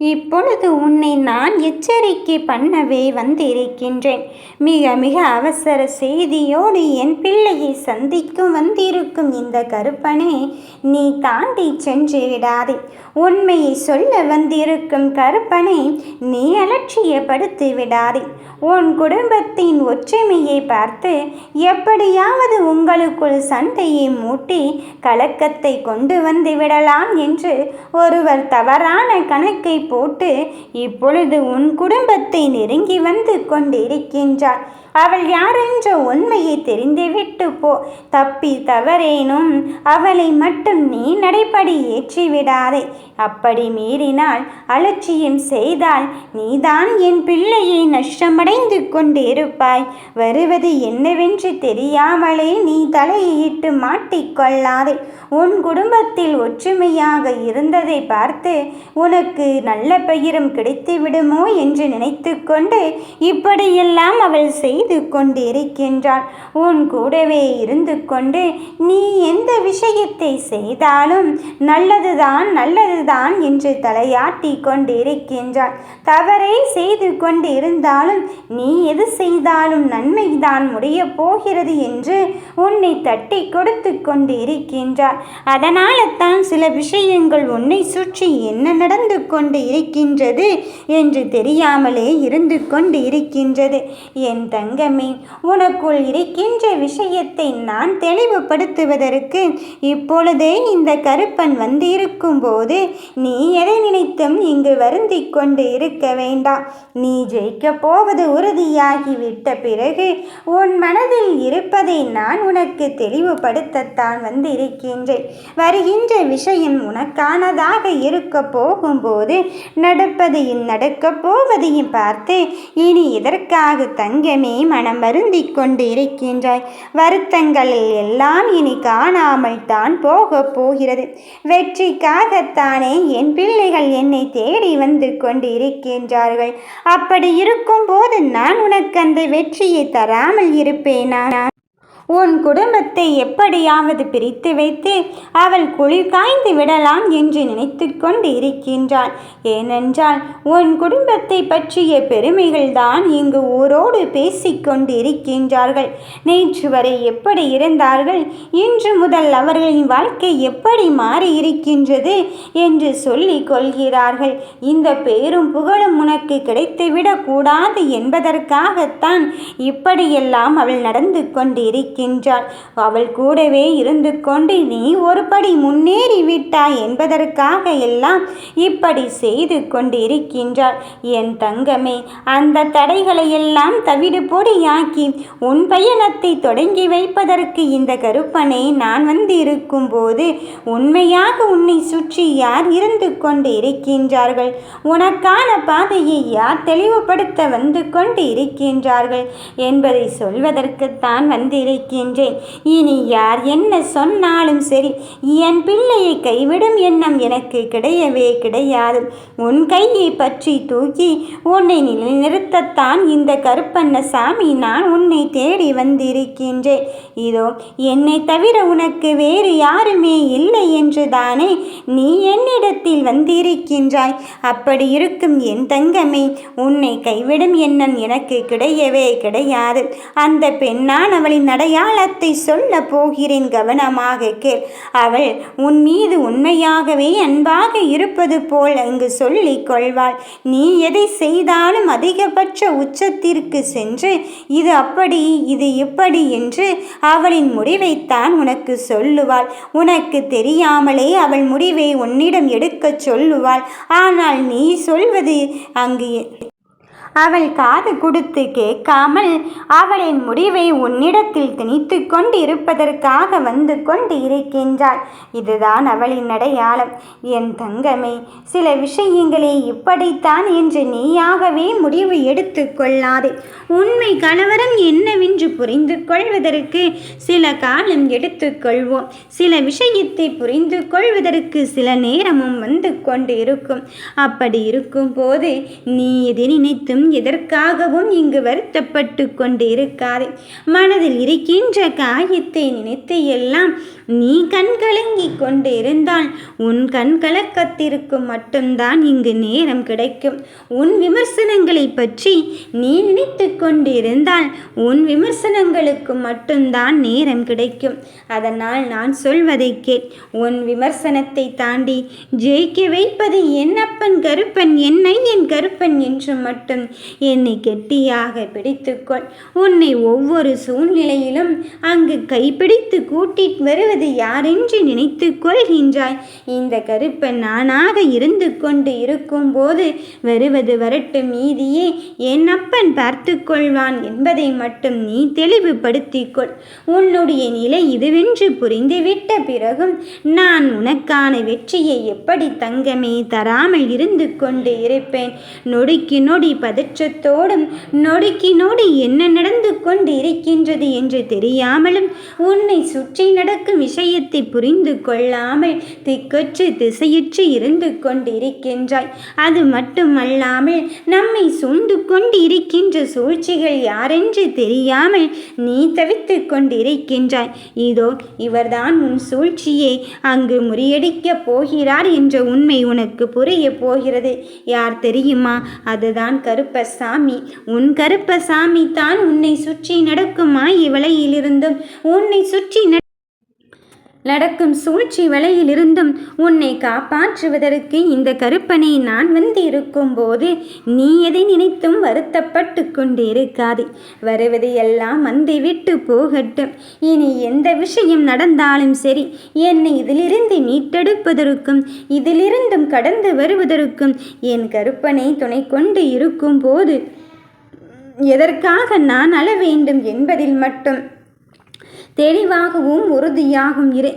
இப்பொழுது உன்னை நான் எச்சரிக்கை பண்ணவே வந்திருக்கின்றேன். மிக மிக அவசர செய்தியோடு என் பிள்ளையை சந்திக்கும் வந்திருக்கும் இந்த கருப்பனை நீ தாண்டி சென்று விடாதே. உண்மையை சொல்ல வந்திருக்கும் கருப்பனை நீ அலட்சியப்படுத்தி விடாதே. உன் குடும்பத்தின் ஒற்றுமையை பார்த்து எப்படியாவது உங்களுக்குள் சண்டையை மூட்டி கலக்கத்தை கொண்டு வந்து விடலாம் என்று ஒருவர் தவறான கணக்கை போட்டு இப்பொழுது உன் குடும்பத்தை நெருங்கி வந்து கொண்டிருக்கின்றார். அவள் யாரென்ற உண்மையை தெரிந்துவிட்டு போ. தப்பி தவறேனும் அவளை மட்டும் நீ நடைபடி ஏற்றிவிடாதே. அப்படி மீறினால், அலட்சியம் செய்தால் நீதான் என் பிள்ளையை நஷ்டமடைந்து கொண்டிருப்பாய். வருவது என்னவென்று தெரியாமலே நீ தலையிட்டு மாட்டிக்கொள்ளாதே. உன் குடும்பத்தில் ஒற்றுமையாக இருந்ததை பார்த்து உனக்கு நல்ல பெயரும் கிடைத்துவிடுமோ என்று நினைத்து கொண்டு இப்படியெல்லாம் அவள் செய்து கொண்டிருக்கின்றாள். உன் கூடவே இருந்து கொண்டு நீ எந்த விஷயத்தை செய்தாலும் நல்லதுதான் நல்லதுதான் என்று தலையாட்டி கொண்டிருக்கின்றாள். தவறை செய்து கொண்டிருந்தாலும் நீ எது செய்தாலும் நன்மைதான் முடிய போகிறது என்று உன்னை தட்டி கொடுத்து கொண்டிருக்கின்றாள். அதனால தான் சில விஷயங்கள் உன்னை சுற்றி என்ன நடந்து கொண்டு இருக்கின்றது என்று தெரியாமலே இருந்து கொண்டு இருக்கின்றது. என் தங்கமே, உனக்குள் இருக்கின்ற விஷயத்தை நான் தெளிவுபடுத்துவதற்கு இப்பொழுதே இந்த கருப்பன் வந்திருக்கும் போது நீ எதை நினைத்தும் இங்கு வருந்தி கொண்டு இருக்க வேண்டாம். நீ ஜெயிக்கப் போவது உறுதியாகிவிட்ட பிறகு உன் மனதில் இருப்பதை நான் உனக்கு தெளிவுபடுத்தத்தான் வந்திருக்கின்றேன். வருகின்ற விஷயம் உனக்கானதாக இருக்க போகும்போது நடப்பதையும் நடக்கப் போவதையும் பார்த்து இனி இதற்காக தங்கமே மனம் வருந்தி கொண்டு இருக்கின்றாய். வருத்தங்களில் எல்லாம் இனி காணாமல் தான் போக போகிறது. வெற்றிக்காகத்தானே என் பிள்ளைகள் என்னை தேடி வந்து கொண்டு இருக்கின்றார்கள். அப்படி இருக்கும் போது நான் உனக்கு அந்த வெற்றியை தராமல் இருப்பேனா? உன் குடும்பத்தை எப்படியாவது பிரித்து வைத்து அவள் குளிர் காய்ந்து விடலாம் என்று நினைத்து கொண்டு இருக்கின்றாள். ஏனென்றால் உன் குடும்பத்தை பற்றிய பெருமைகள் தான் இங்கு ஊரோடு பேசிக்கொண்டு இருக்கின்றார்கள். நேற்று வரை எப்படி இருந்தார்கள், இன்று முதல் அவர்களின் வாழ்க்கை எப்படி மாறி இருக்கின்றது என்று சொல்லிக் கொள்கிறார்கள். இந்த பேரும் புகழும் உனக்கு கிடைத்துவிடக் கூடாது என்பதற்காகத்தான் இப்படியெல்லாம் அவள் நடந்து கொண்டு இருக்கின்றாள். அவள் கூடவே இருந்து கொண்டு நீ ஒரு படி முன்னேறி விட்டாய் என்பதற்காக எல்லாம் இப்படி செய்து கொண்டு இருக்கின்றாள். என் தங்கமே, அந்த தடைகளை எல்லாம் தவிடு பொடியாக்கி உன் பயணத்தை தொடங்கி வைப்பதற்கு இந்த கருப்பனை நான் வந்து இருக்கும் போது உண்மையாக உன்னை சுற்றி யார் இருந்து கொண்டு இருக்கின்றார்கள், உனக்கான பாதையை யார் தெளிவுபடுத்த வந்து கொண்டு இருக்கின்றார்கள் என்பதை சொல்வதற்குத்தான் வந்திருக்கின்றேன். இனி யார் என்ன சொன்னாலும் சரி, என் பிள்ளையை கைவிடும் எண்ணம் எனக்கு கிடையவே கிடையாது. உன் கையை பற்றி தூக்கி உன்னை நிலைநிறுத்தத்தான் இந்த கருப்பண்ணசாமி நான் உன்னை தேடி வந்திருக்கின்றேன். இதோ என்னை தவிர உனக்கு வேறு யாருமே இல்லை என்று தானே நீ என்னிடத்தில் வந்திருக்கின்றாய். அப்படி இருக்கும் என் தங்கமே, உன்னை கைவிடும் எண்ணம் எனக்கு கிடையவே கிடையாது. அந்த பெண்ணானவளின் அடையாளத்தை சொல்ல போகிறேன், கவனமாக கேள். அவள் உன் மீது உண்மையாகவே அன்பாக இருப்பது போல் அங்கு சொல்லிக் கொள்வாள். நீ எதை செய்தாலும் அதிகபட்ச உச்சத்திற்கு சென்று இது அப்படி இது இப்படி என்று அவளின் முடிவைத்தான் உனக்கு சொல்லுவாள். உனக்கு தெரியாமலே அவள் முடிவை உன்னிடம் எடுக்கச் சொல்லுவாள். ஆனால் நீ சொல்வது அங்கு அவள் காது கொடுத்து கேட்காமல் அவளின் முடிவை உன்னிடத்தில் திணித்து கொண்டு இருப்பதற்காக வந்து கொண்டு இருக்கின்றாள். இதுதான் அவளின் அடையாளம். என் தங்கமே, சில விஷயங்களே இப்படித்தான் என்று நீயாகவே முடிவு எடுத்து கொள்ளாதே. உண்மை கலவரம் என்னவென்று புரிந்து கொள்வதற்கு சில காலம் எடுத்துக்கொள்வோம். சில விஷயத்தை புரிந்து கொள்வதற்கு சில நேரமும் வந்து கொண்டு இருக்கும். அப்படி இருக்கும் போது நீ எதை நினைத்தும் எதற்காகவும் இங்கு வருத்தப்பட்டு கொண்டு இருக்காதே. மனதில் இருக்கின்ற காயத்தை நினைத்து எல்லாம் நீ கண் கலங்கி கொண்டு இருந்தால் உன் கண் கலக்கத்திற்கு மட்டும்தான் இங்கு நேரம் கிடைக்கும். உன் விமர்சனங்களை பற்றி நீ நினைத்து கொண்டு இருந்தால் உன் விமர்சனங்களுக்கு மட்டும்தான் நேரம் கிடைக்கும். அதனால் நான் சொல்வதை கேள். உன் விமர்சனத்தை தாண்டி ஜெயிக்க வைப்பது என் அப்பன் கருப்பன், என்னை என் கருப்பன் என்று மட்டும் என்னை கெட்டியாக பிடித்துக்கொள். உன்னை ஒவ்வொரு சூழ்நிலையிலும் அங்கு கைப்பிடித்து கூட்டிட்டு வருவது யாரென்று நினைத்து கொள்கின்றாய். இந்த கருப்பன் நானாக இருந்து கொண்டு இருக்கும் போது வருவது வரட்டும், மீதியே என் அப்பன் பார்த்து கொள்வான் என்பதை மட்டும் நீ தெளிவுபடுத்திக்கொள். உன்னுடைய நிலை இதுவென்று புரிந்துவிட்ட பிறகும் நான் உனக்கான வெற்றியை எப்படி தங்கமே தராமல் இருந்து கொண்டு இருப்பேன்? நொடிக்கு நொடி பதற்றத்தோடும் நொடிக்கு நொடி என்ன நடந்து கொண்டு இருக்கின்றது என்று தெரியாமலும் உன்னை சுற்றி நடக்கும் விஷயத்தை புரிந்து கொள்ளாமல் திக்கற்று திசையுற்று இருந்து கொண்டிருக்கின்றாய். அது மட்டுமல்லாமல் நம்மை சூழ்ந்து கொண்டு இருக்கின்ற சூழ்ச்சிகள் யாரென்று தெரியாமல் நீ தவித்து கொண்டிருக்கின்றாய். இதோ இவர்தான் உன் சூழ்ச்சியை அங்கு முறியடிக்கப் போகிறார் என்ற உண்மை உனக்கு புரிய போகிறது. யார் தெரியுமா? அதுதான் கருப்பசாமி. உன் கருப்பசாமி தான் உன்னை சுற்றி நடக்கும் மாய வலையிலிருந்தும் உன்னை சுற்றி நடக்கும் சூழ்ச்சி வலையிலிருந்தும் உன்னை காப்பாற்றுவதற்கு இந்த கருப்பனை நான் வந்து இருக்கும் போது நீ எதை நினைத்தும் வருத்தப்பட்டு கொண்டு இருக்காதே. வருவது எல்லாம் வந்து விட்டு போகட்டும். இனி எந்த விஷயம் நடந்தாலும் சரி, என்னை இதிலிருந்து மீட்டெடுப்பதற்கும் இதிலிருந்தும் கடந்து வருவதற்கும் என் கருப்பனை துணை கொண்டு இருக்கும் போது எதற்காக நான் அழ வேண்டும் என்பதில் மட்டும் தெளிவாகவும் உறுதியாகும் இரு.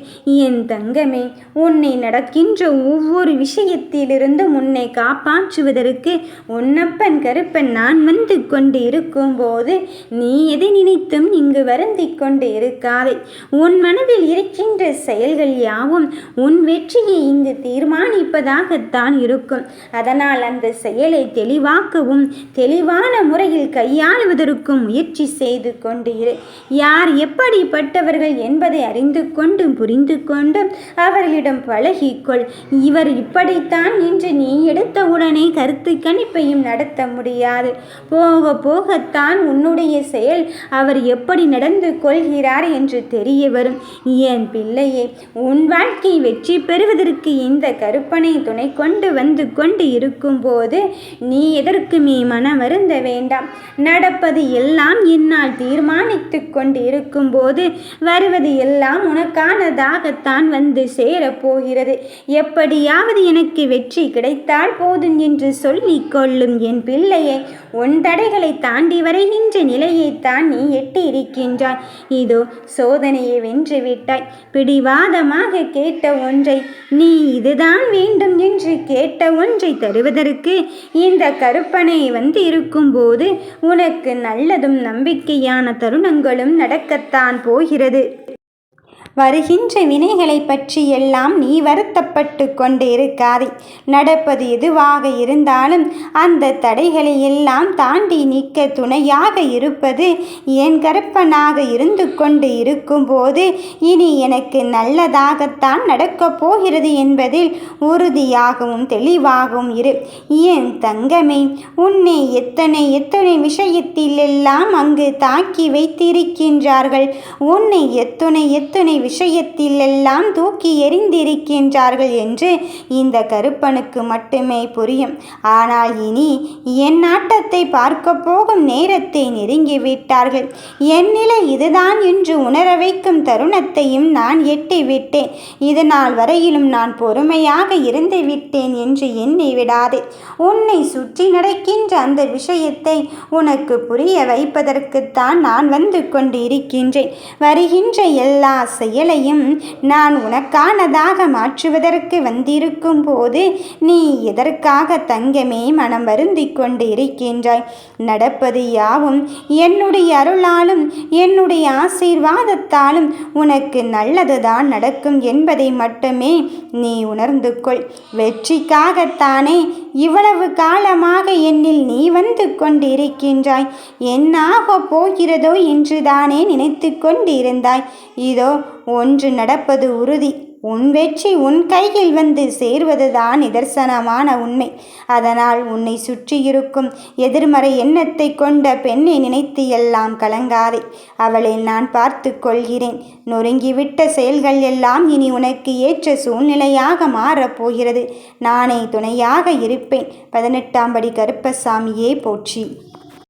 என் தங்கமே, உன்னை நடக்கின்ற ஒவ்வொரு விஷயத்திலிருந்தும் உன்னை காப்பாற்றுவதற்கு உன்னப்பன் கருப்பன் நான் வந்து கொண்டு இருக்கும் போது நீ எதை நினைத்தும் இங்கு வருந்தி கொண்டு இருக்காதே. உன் மனதில் இருக்கின்ற செயல்கள் யாவும் உன் வெற்றியை இங்கு தீர்மானிப்பதாகத்தான் இருக்கும். அதனால் அந்த செயலை தெளிவாக்கவும் தெளிவான முறையில் கையாளுவதற்கும் முயற்சி செய்து கொண்டு இரு. யார் எப்படிப்பட்ட என்பதை அறிந்து கொண்டும் புரிந்து கொண்டும் அவர்களிடம் பழகிக்கொள். இவர் இப்படித்தான் என்று நீ எடுத்தவுடனே கருத்து கணிப்பையும் நடத்த முடியாது. போக போகத்தான் உன்னுடைய செயல் அவர் எப்படி நடந்து கொள்கிறார் என்று தெரிய வரும். என் பிள்ளையே, உன் வாழ்க்கை வெற்றி பெறுவதற்கு இந்த கருப்பனை துணை கொண்டு வந்து கொண்டு இருக்கும் போது நீ எதற்குமே மன வருந்த வேண்டாம். நடப்பது எல்லாம் என்னால் தீர்மானித்து கொண்டு இருக்கும் போது வருவது எல்லாம் உனக்கானதாகத்தான் வந்து சேரப்போகிறது. எப்படியாவது எனக்கு வெற்றி கிடைத்தால் போதும் என்று சொல்லிக் கொள்ளும் என் பிள்ளையை. உன் தடைகளை தாண்டி வருகின்ற நிலையைத்தான் நீ எட்டி இருக்கின்றாய். இதோ சோதனையை வென்று விட்டாய். பிடிவாதமாக கேட்ட ஒன்றை, நீ இதுதான் வேண்டும் என்று கேட்ட ஒன்றை தருவதற்கு இந்த கருப்பனை வந்து இருக்கும் போது உனக்கு நல்லதும் நம்பிக்கையான தருணங்களும் நடக்கத்தான் போகிறது. வருகின்ற வினைகளை பற்றியெல்லாம் நீ வருத்தப்பட்டு கொண்டு இருக்காதே. நடப்பது எதுவாக இருந்தாலும் அந்த தடைகளை எல்லாம் தாண்டி நீக்க துணையாக இருப்பது என் கருப்பனாக இருந்து கொண்டு இருக்கும்போது இனி எனக்கு நல்லதாகத்தான் நடக்கப் போகிறது என்பதில் உறுதியாகவும் தெளிவாகவும் இரு. என் தங்கமே, உன்னை எத்தனை எத்தனை விஷயத்தில் எல்லாம் அங்கு தாக்கி வைத்திருக்கின்றார்கள். உன்னை எத்தனை எத்தனை விஷயத்தில் எல்லாம் தூக்கி எறிந்திருக்கின்றார்கள் என்று இந்த கருப்பனுக்கு மட்டுமே புரியும். ஆனால் இனி என் நாட்டத்தை பார்க்க போகும் நேரத்தை நெருங்கிவிட்டார்கள். என் நிலை இதுதான் என்று உணர வைக்கும் தருணத்தையும் நான் எட்டிவிட்டேன். இதனால் வரையிலும் நான் பொறுமையாக இருந்து விட்டேன் என்று எண்ணி விடாதே. உன்னை சுற்றி நடக்கின்ற அந்த விஷயத்தை உனக்கு புரிய வைப்பதற்குத்தான் நான் வந்து கொண்டு இருக்கின்றேன். வருகின்ற எல்லா செயலையும் நான் உனக்கானதாக மாற்றுவதற்கு வந்திருக்கும் போது நீ எதற்காக தங்கமே மனம் வருந்தி கொண்டு இருக்கின்றாய்? நடப்பது யாவும் என்னுடைய அருளாலும் என்னுடைய ஆசீர்வாதத்தாலும் உனக்கு நல்லதுதான் நடக்கும் என்பதை மட்டுமே நீ உணர்ந்து கொள். வெற்றிக்காகத்தானே இவ்வளவு காலமாக என்னில் நீ வந்து கொண்டிருக்கின்றாய். என்னாக போகிறதோ என்று தானே நினைத்து கொண்டிருந்தாய். இதோ ஒன்று நடப்பது உறுதி. உன் வெற்றி உன் கையில் வந்து சேர்வதுதான் நிதர்சனமான உண்மை. அதனால் உன்னை சுற்றியிருக்கும் எதிர்மறை எண்ணத்தை கொண்ட பெண்ணை நினைத்து எல்லாம் கலங்காதே. அவளை நான் பார்த்து கொள்கிறேன். நொறுங்கிவிட்ட செயல்கள் எல்லாம் இனி உனக்கு ஏற்ற சூழ்நிலையாக மாறப்போகிறது. நானே துணையாக இருப்பேன். 18ஆம் படி கருப்பசாமியே போற்றி.